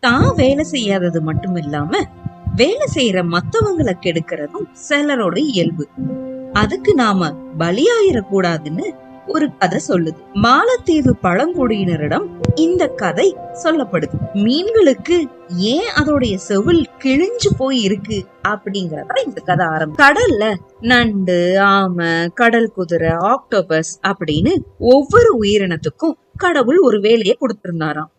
தான் வேலை செய்யாதது மட்டும் இல்லாம வேலை செய்யற மத்தவங்களை கெடுக்கிறதும் சிலரோட இயல்பு. அதுக்கு நாம பலியாயிரக்கூடாதுன்னு ஒரு கதை சொல்லுது. மாலத்தீவு பழங்குடியினரிடம் இந்த கதை சொல்லப்படுது. மீன்களுக்கு ஏன் அதோடைய செவில் கிழிஞ்சு போய் இருக்கு அப்படிங்கறத இந்த கதை ஆரம்பம். கடல்ல நண்டு, ஆமை, கடல் குதிரை, ஆக்டோபஸ் அப்படின்னு ஒவ்வொரு உயிரினத்துக்கும் கடவுள் ஒரு வேலையை கொடுத்திருந்தாராம்.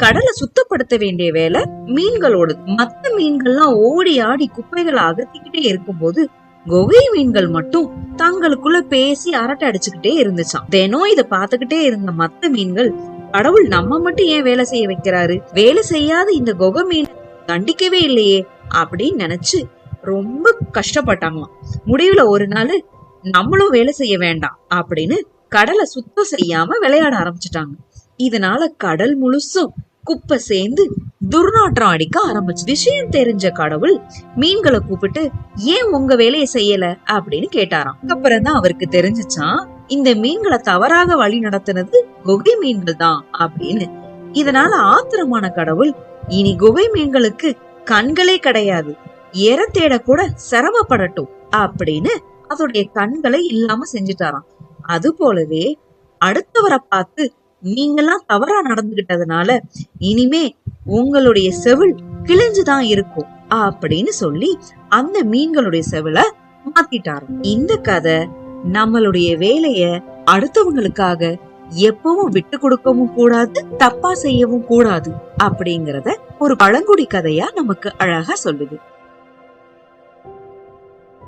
கடலை சுத்தப்படுத்த வேண்டிய வேலை மீன்களோடு. மத்த மீன்கள்லாம் ஓடி ஆடி குப்பைகளை அகத்திக்கிட்டே இருக்கும் போது குகை மீன்கள் மட்டும் தங்களுக்குள்ள பேசி அரட்டை அடிச்சுக்கிட்டே இருந்துச்சாம். தினம் இத பாத்துக்கிட்டே இருந்த மத்த மீன்கள், கடவுள் நம்ம மட்டும் ஏன் வேலை செய்ய வைக்கிறாரு, வேலை செய்யாத இந்த குகை மீன் தண்டிக்கவே இல்லையே அப்படின்னு நினைச்சு ரொம்ப கஷ்டப்பட்டாங்களாம். முடிவுல ஒரு நாள் நம்மளும் வேலை செய்ய வேண்டாம் அப்படின்னு கடலை சுத்தம் செய்யாம விளையாட ஆரம்பிச்சுட்டாங்க. இதனால கடல் முழுசும் குப்பை சேர்ந்து துர்நாற்றம் அடிக்க ஆரம்பிச்சு. விஷயம் தெரிஞ்ச கடவுள் மீன்களை கூப்பிட்டு ஏன் உங்க வேலையை செய்யல அப்படின்னு கேட்டாராம். அப்புறம் தான் அவருக்கு தெரிஞ்சுச்சான், இந்த மீன்களை தவறாக வழி நடத்தினது குகை மீன்கள் தான் அப்படின்னு. இதனால ஆத்திரமான கடவுள், இனி குகை மீன்களுக்கு கண்களே கிடையாது, எர தேட கூட சிரமப்படட்டும் அப்படின்னு அதோடைய கண்களை இல்லாம செஞ்சுட்டாராம். அது போலவே அடுத்தவரை பார்த்து நீங்கெல்லாம் தவறா நடந்துகிட்டதுனால இனிமே உங்களுடைய செவில் கிழிஞ்சுதான் இருக்கும் அப்படின்னு சொல்லி அந்த மீன்களுடைய செவில மாத்திட்டாராம். இந்த கதை நம்மளுடைய வேலைய அடுத்தவங்களுக்காக எப்பவும் விட்டு கொடுக்கவும் கூடாது, தப்பா செய்யவும் கூடாது அப்படிங்கறத ஒரு பழங்குடி கதையா நமக்கு அழகா சொல்லுது.